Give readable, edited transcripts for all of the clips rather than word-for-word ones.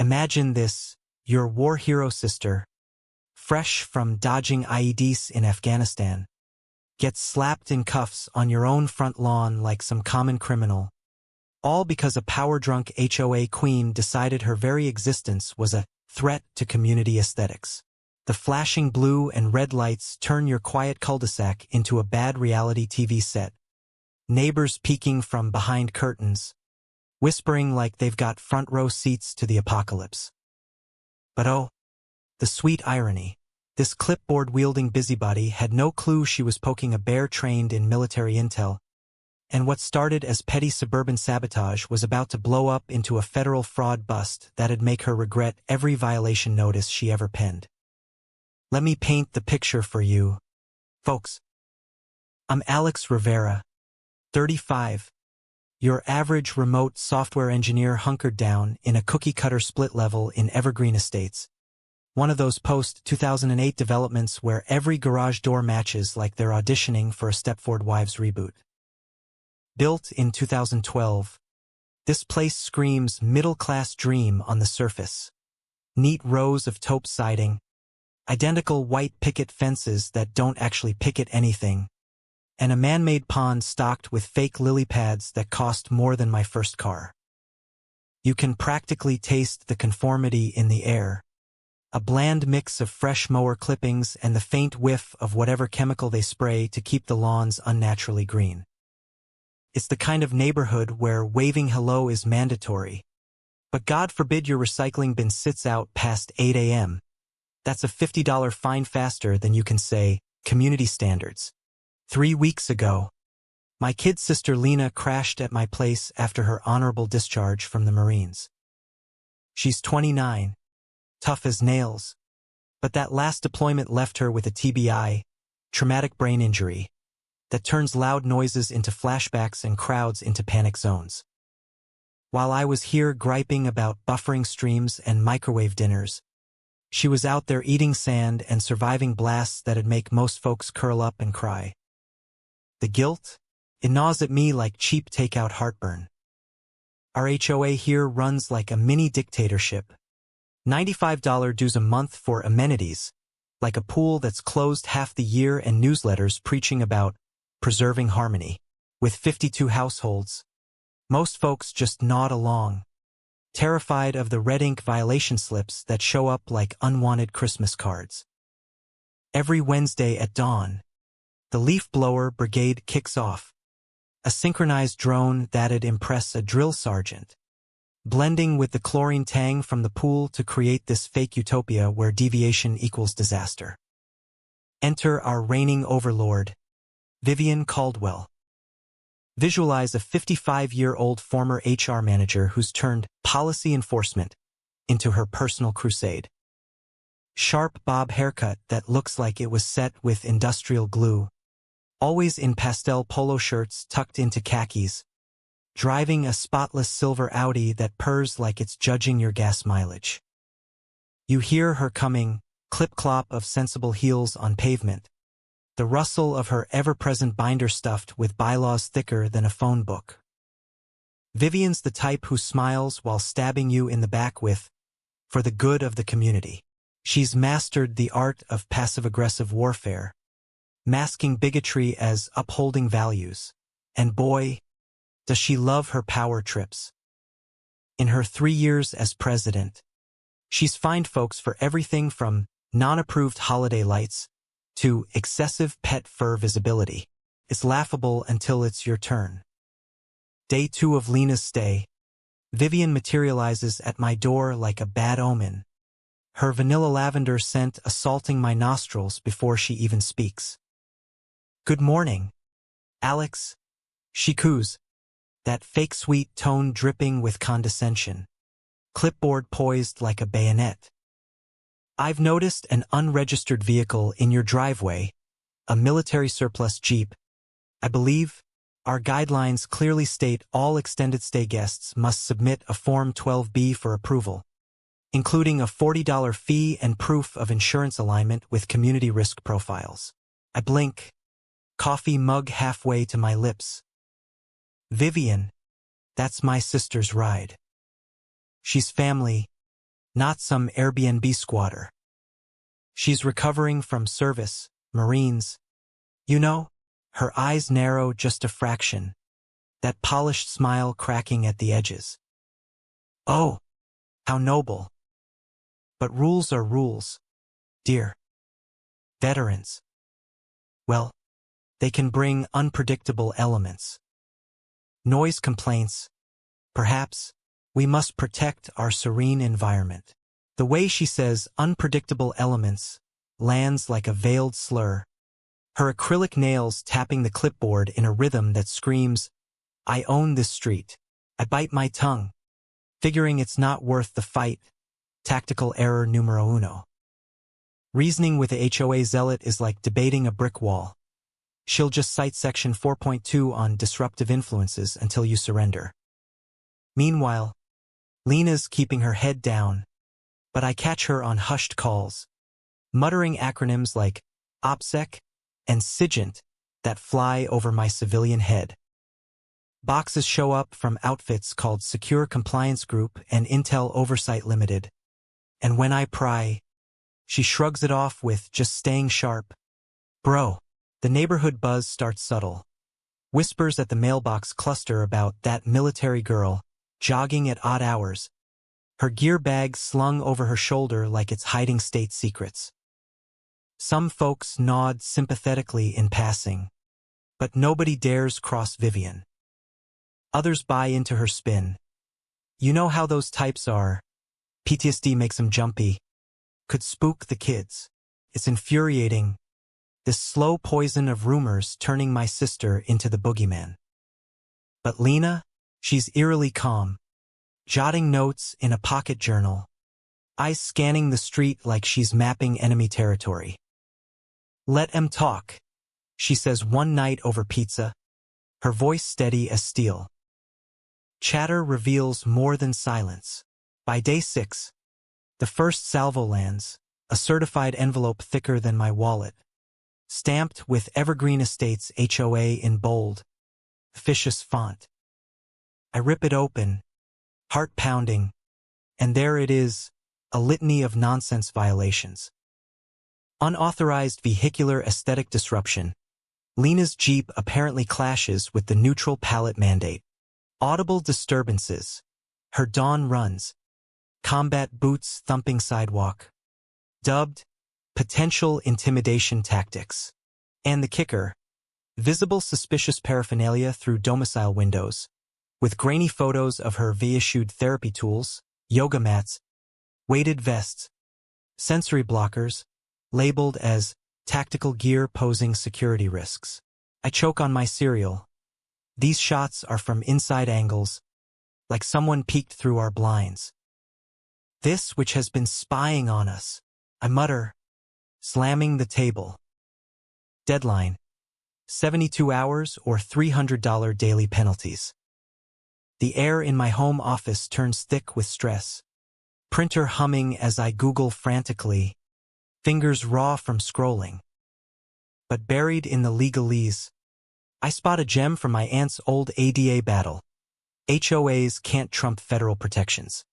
Imagine this, your war hero sister, fresh from dodging IEDs in Afghanistan, gets slapped in cuffs on your own front lawn like some common criminal, all because a power-drunk HOA queen decided her very existence was a threat to community aesthetics. The flashing blue and red lights turn your quiet cul-de-sac into a bad reality TV set. Neighbors peeking from behind curtains, whispering like they've got front-row seats to the apocalypse. But oh, the sweet irony. This clipboard-wielding busybody had no clue she was poking a bear trained in military intel, and what started as petty suburban sabotage was about to blow up into a federal fraud bust that'd make her regret every violation notice she ever penned. Let me paint the picture for you, folks. I'm Alex Rivera, 35, your average remote software engineer hunkered down in a cookie-cutter split level in Evergreen Estates, one of those post-2008 developments where every garage door matches like they're auditioning for a Stepford Wives reboot. Built in 2012, this place screams middle-class dream on the surface. Neat rows of taupe siding, identical white picket fences that don't actually picket anything, and a man-made pond stocked with fake lily pads that cost more than my first car. You can practically taste the conformity in the air, a bland mix of fresh mower clippings and the faint whiff of whatever chemical they spray to keep the lawns unnaturally green. It's the kind of neighborhood where waving hello is mandatory, but God forbid your recycling bin sits out past 8 a.m. That's a $50 fine faster than you can say, community standards. 3 weeks ago, my kid sister Lena crashed at my place after her honorable discharge from the Marines. She's 29, tough as nails, but that last deployment left her with a TBI, traumatic brain injury, that turns loud noises into flashbacks and crowds into panic zones. While I was here griping about buffering streams and microwave dinners, she was out there eating sand and surviving blasts that'd make most folks curl up and cry. The guilt? It gnaws at me like cheap takeout heartburn. Our HOA here runs like a mini dictatorship. $95 dues a month for amenities, like a pool that's closed half the year and newsletters preaching about preserving harmony. With 52 households, most folks just nod along, terrified of the red ink violation slips that show up like unwanted Christmas cards. Every Wednesday at dawn, the leaf blower brigade kicks off, a synchronized drone that'd impress a drill sergeant, blending with the chlorine tang from the pool to create this fake utopia where deviation equals disaster. Enter our reigning overlord, Vivian Caldwell. Visualize a 55-year-old former HR manager who's turned policy enforcement into her personal crusade. Sharp bob haircut that looks like it was set with industrial glue, always in pastel polo shirts tucked into khakis, driving a spotless silver Audi that purrs like it's judging your gas mileage. You hear her coming, clip-clop of sensible heels on pavement, the rustle of her ever-present binder stuffed with bylaws thicker than a phone book. Vivian's the type who smiles while stabbing you in the back with, for the good of the community. She's mastered the art of passive-aggressive warfare, masking bigotry as upholding values, and boy, does she love her power trips. In her 3 years as president, she's fined folks for everything from non-approved holiday lights to excessive pet fur visibility. It's laughable until it's your turn. Day 2 of Lena's stay, Vivian materializes at my door like a bad omen, her vanilla lavender scent assaulting my nostrils before she even speaks. "Good morning, Alex," she coos, that fake sweet tone dripping with condescension, clipboard poised like a bayonet. "I've noticed an unregistered vehicle in your driveway, a military surplus Jeep. I believe our guidelines clearly state all extended stay guests must submit a Form 12B for approval, including a $40 fee and proof of insurance alignment with community risk profiles." I blink, coffee mug halfway to my lips. "Vivian, that's my sister's ride. She's family, not some Airbnb squatter. She's recovering from service, Marines. You know, her eyes narrow just a fraction, that polished smile cracking at the edges. Oh, how noble. But rules are rules, dear. Veterans. Well, they can bring unpredictable elements. Noise complaints. Perhaps we must protect our serene environment. The way she says unpredictable elements lands like a veiled slur, her acrylic nails tapping the clipboard in a rhythm that screams, I own this street. I bite my tongue, figuring it's not worth the fight. Tactical error numero uno. Reasoning with a HOA zealot is like debating a brick wall. She'll just cite section 4.2 on disruptive influences until you surrender. Meanwhile, Lena's keeping her head down, but I catch her on hushed calls, muttering acronyms like OPSEC and SIGINT that fly over my civilian head. Boxes show up from outfits called Secure Compliance Group and Intel Oversight Limited. And when I pry, she shrugs it off with just staying sharp. Bro, the neighborhood buzz starts subtle. Whispers at the mailbox cluster about that military girl, jogging at odd hours, her gear bag slung over her shoulder like it's hiding state secrets. Some folks nod sympathetically in passing, but nobody dares cross Vivian. Others buy into her spin. You know how those types are. PTSD makes them jumpy. Could spook the kids. It's infuriating. This slow poison of rumors turning my sister into the boogeyman. But Lena, she's eerily calm, jotting notes in a pocket journal, eyes scanning the street like she's mapping enemy territory. Let 'em talk, she says one night over pizza, her voice steady as steel. Chatter reveals more than silence. By day 6, the first salvo lands, a certified envelope thicker than my wallet, stamped with Evergreen Estates HOA in bold, officious font. I rip it open, heart pounding, and there it is, a litany of nonsense violations. Unauthorized vehicular aesthetic disruption. Lena's Jeep apparently clashes with the neutral pallet mandate. Audible disturbances. Her dawn runs. Combat boots thumping sidewalk. Dubbed potential intimidation tactics. And the kicker. Visible suspicious paraphernalia through domicile windows, with grainy photos of her V-issued therapy tools, yoga mats, weighted vests, sensory blockers, labeled as tactical gear posing security risks. I choke on my cereal. These shots are from inside angles, like someone peeked through our blinds. This which has been spying on us, I mutter, slamming the table. Deadline. 72 hours or $300 daily penalties. The air in my home office turns thick with stress. Printer humming as I Google frantically, fingers raw from scrolling. But buried in the legalese, I spot a gem from my aunt's old ADA battle. HOAs can't trump federal protections.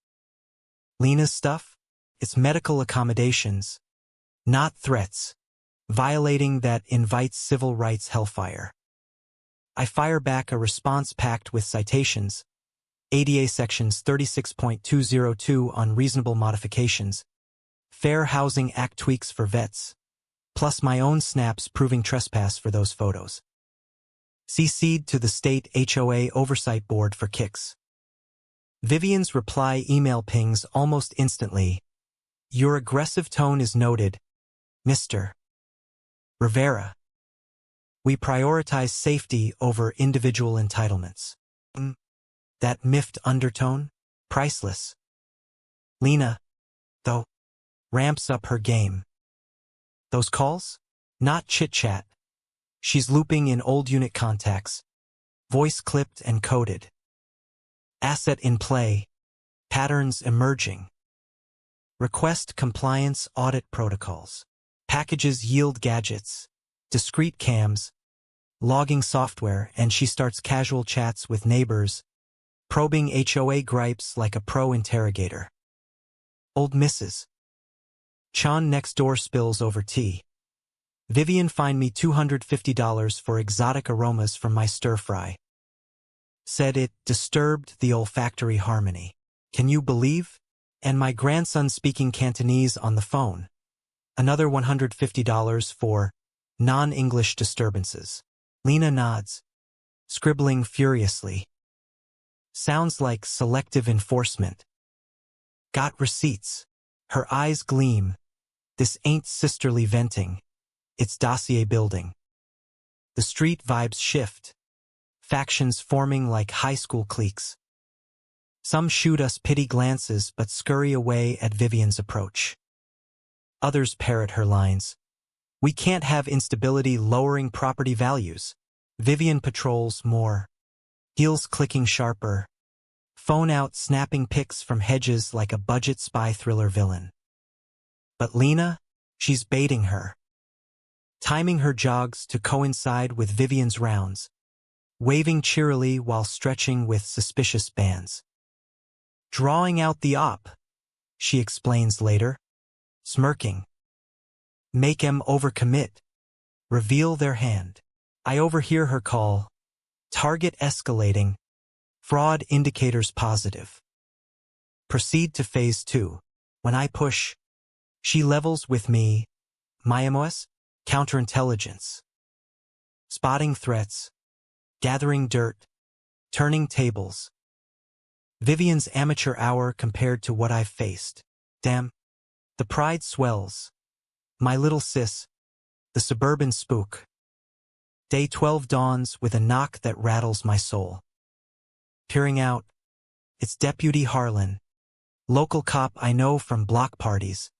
Lena's stuff? It's medical accommodations, not threats. Violating that invites civil rights hellfire. I fire back a response packed with citations, ADA sections 36.202 on reasonable modifications, Fair Housing Act tweaks for vets, plus my own snaps proving trespass for those photos. CC'd to the state HOA oversight board for kicks. Vivian's reply email pings almost instantly. Your aggressive tone is noted, Mr. Rivera. We prioritize safety over individual entitlements. That miffed undertone? Priceless. Lena, though, ramps up her game. Those calls? Not chit-chat. She's looping in old unit contacts, voice clipped and coded. Asset in play, patterns emerging. Request compliance audit protocols. Packages yield gadgets, discrete cams, logging software, and she starts casual chats with neighbors, probing HOA gripes like a pro interrogator. Old Mrs. Chan next door spills over tea. Vivian fined me $250 for exotic aromas from my stir-fry. Said it disturbed the olfactory harmony. Can you believe? And my grandson speaking Cantonese on the phone. Another $150 for non-English disturbances. Lena nods, scribbling furiously. Sounds like selective enforcement. Got receipts. Her eyes gleam. This ain't sisterly venting. It's dossier building. The street vibes shift. Factions forming like high school cliques. Some shoot us pity glances but scurry away at Vivian's approach. Others parrot her lines. We can't have instability lowering property values. Vivian patrols more. Heels clicking sharper. Phone out snapping pics from hedges like a budget spy thriller villain. But Lena, she's baiting her. Timing her jogs to coincide with Vivian's rounds. Waving cheerily while stretching with suspicious bands. Drawing out the op, she explains later, smirking. Make 'em overcommit. Reveal their hand. I overhear her call. Target escalating. Fraud indicators positive. Proceed to phase 2. When I push, she levels with me. MIMOS, counterintelligence. Spotting threats. Gathering dirt. Turning tables. Vivian's amateur hour compared to what I've faced. Damn. The pride swells. My little sis. The suburban spook. Day 12 dawns with a knock that rattles my soul. Peering out. It's Deputy Harlan. Local cop I know from block parties.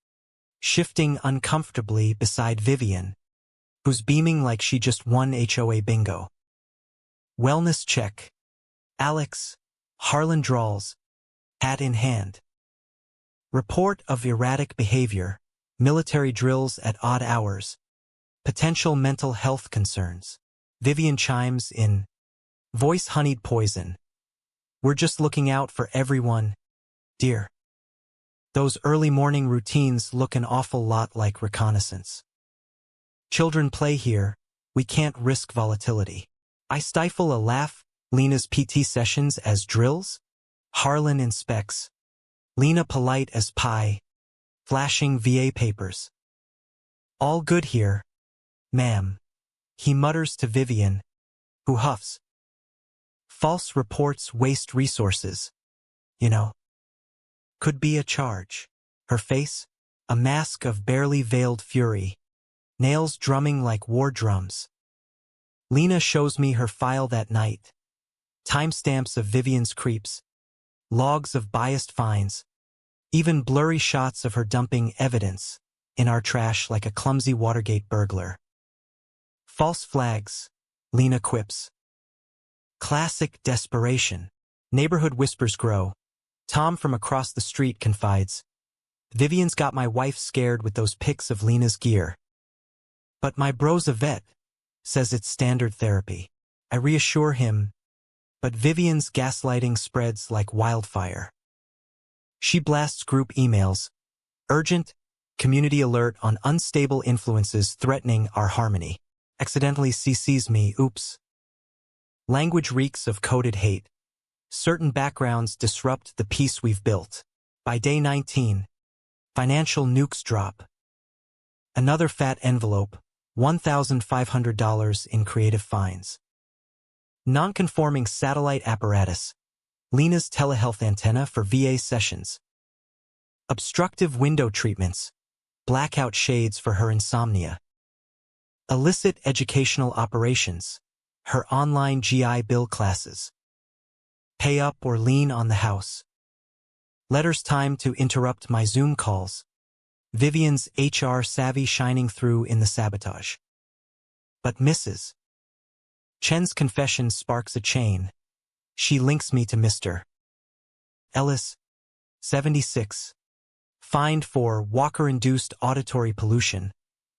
Shifting uncomfortably beside Vivian, who's beaming like she just won HOA bingo. Wellness check. Alex, Harlan drawls, hat in hand. Report of erratic behavior, military drills at odd hours, potential mental health concerns. Vivian chimes in, voice honeyed poison. We're just looking out for everyone, dear. Those early morning routines look an awful lot like reconnaissance. Children play here, we can't risk volatility. I stifle a laugh. Lena's PT sessions as drills? Harlan inspects. Lena polite as pie. Flashing VA papers. All good here, ma'am. He mutters to Vivian, who huffs. False reports waste resources. You know. Could be a charge. Her face, a mask of barely veiled fury. Nails drumming like war drums. Lena shows me her file that night. Timestamps of Vivian's creeps, logs of biased fines, even blurry shots of her dumping evidence in our trash like a clumsy Watergate burglar. False flags, Lena quips. Classic desperation. Neighborhood whispers grow. Tom from across the street confides. Vivian's got my wife scared with those pics of Lena's gear. But my bro's a vet, says it's standard therapy. I reassure him. But Vivian's gaslighting spreads like wildfire. She blasts group emails. Urgent, community alert on unstable influences threatening our harmony. Accidentally CCs me, oops. Language reeks of coded hate. Certain backgrounds disrupt the peace we've built. By day 19, financial nukes drop. Another fat envelope, $1,500 in creative fines. Non-conforming satellite apparatus. Lena's telehealth antenna for VA sessions. Obstructive window treatments. Blackout shades for her insomnia. Illicit educational operations. Her online GI Bill classes. Pay up or lean on the house. Letters time to interrupt my Zoom calls. Vivian's HR savvy shining through in the sabotage. But Mrs. Chen's confession sparks a chain. She links me to Mr. Ellis, 76, fined for Walker-induced auditory pollution,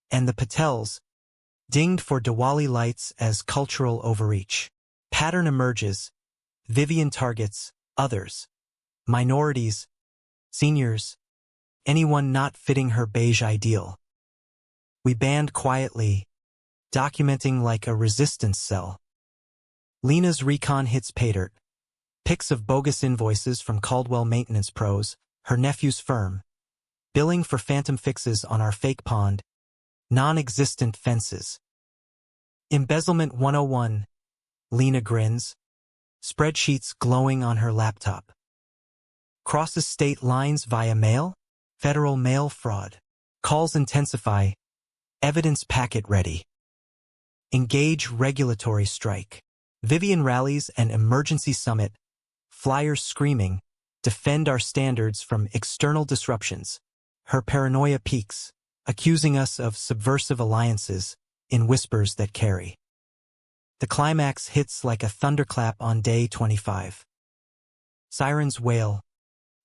and the Patels, dinged for Diwali lights as cultural overreach. Pattern emerges. Vivian targets others, minorities, seniors, anyone not fitting her beige ideal. We band quietly, documenting like a resistance cell. Lena's recon hits pay dirt. Pics of bogus invoices from Caldwell Maintenance Pros, her nephew's firm. Billing for phantom fixes on our fake pond. Non-existent fences. Embezzlement 101. Lena grins. Spreadsheets glowing on her laptop. Crosses state lines via mail? Federal mail fraud. Calls intensify. Evidence packet ready. Engage regulatory strike. Vivian rallies an emergency summit. Flyers screaming, defend our standards from external disruptions. Her paranoia peaks, accusing us of subversive alliances in whispers that carry. The climax hits like a thunderclap on day 25. Sirens wail.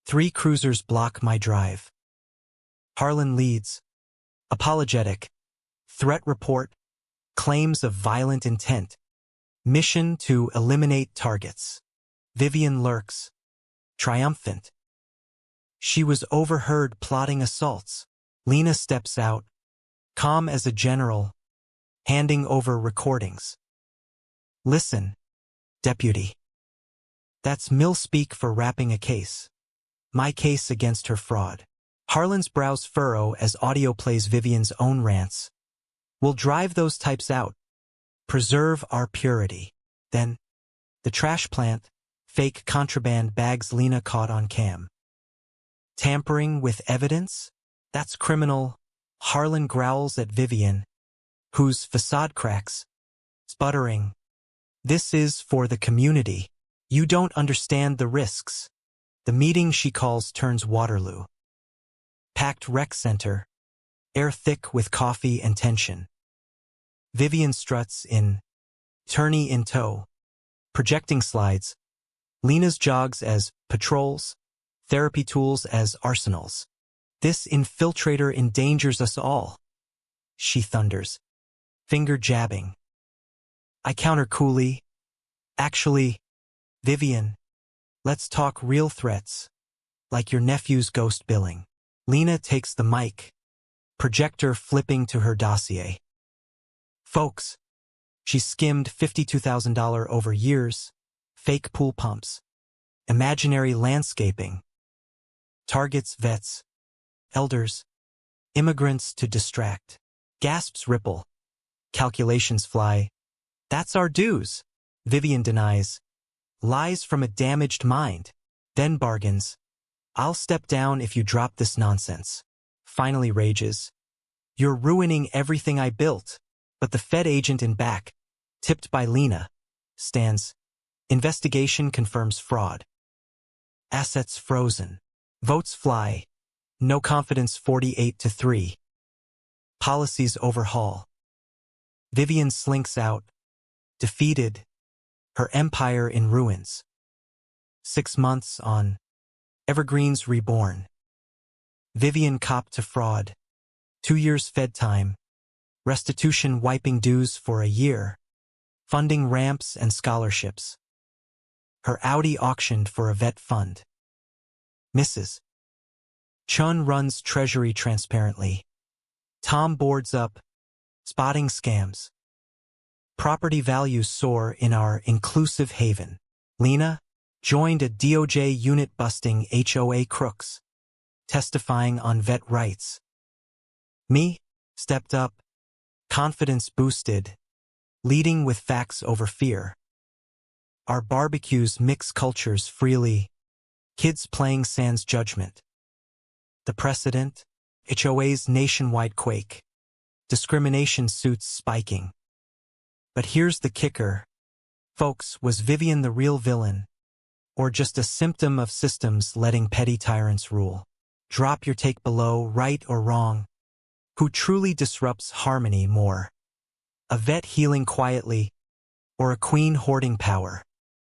3 cruisers block my drive. Harlan leads. Apologetic. Threat report. Claims of violent intent. Mission to eliminate targets. Vivian lurks. Triumphant. She was overheard plotting assaults. Lena steps out, calm as a general, handing over recordings. Listen, deputy. That's mill-speak for wrapping a case. My case against her fraud. Harlan's brows furrow as audio plays Vivian's own rants. We'll drive those types out. Preserve our purity. Then, the trash plant, fake contraband bags Lena caught on cam. Tampering with evidence? That's criminal. Harlan growls at Vivian, whose facade cracks, sputtering. This is for the community. You don't understand the risks. The meeting she calls turns Waterloo. Packed rec center, air thick with coffee and tension. Vivian struts in, tourney in tow, projecting slides. Lena's jogs as patrols, therapy tools as arsenals. This infiltrator endangers us all. She thunders, finger jabbing. I counter coolly. Actually, Vivian, let's talk real threats, like your nephew's ghost billing. Lena takes the mic, projector flipping to her dossier. Folks, she skimmed $52,000 over years, fake pool pumps, imaginary landscaping, targets vets, elders, immigrants to distract. Gasps ripple, calculations fly. That's our dues, Vivian denies. Lies from a damaged mind, then bargains. I'll step down if you drop this nonsense. Finally rages. You're ruining everything I built. But the Fed agent in back, tipped by Lena, stands. Investigation confirms fraud. Assets frozen. Votes fly. No confidence 48-3. Policies overhaul. Vivian slinks out, defeated, her empire in ruins. 6 months on. Evergreens reborn. Vivian copped to fraud. 2 years Fed time. Restitution wiping dues for a year. Funding ramps and scholarships. Her Audi auctioned for a vet fund. Mrs. Chun runs treasury transparently. Tom boards up, spotting scams. Property values soar in our inclusive haven. Lena joined a DOJ unit busting HOA crooks, testifying on vet rights. Me stepped up, confidence boosted, leading with facts over fear. Our barbecues mix cultures freely, kids playing sans judgment. The precedent, HOA's nationwide quake, discrimination suits spiking. But here's the kicker. Folks, was Vivian the real villain? Or just a symptom of systems letting petty tyrants rule? Drop your take below, right or wrong. Who truly disrupts harmony more? A vet healing quietly, or a queen hoarding power?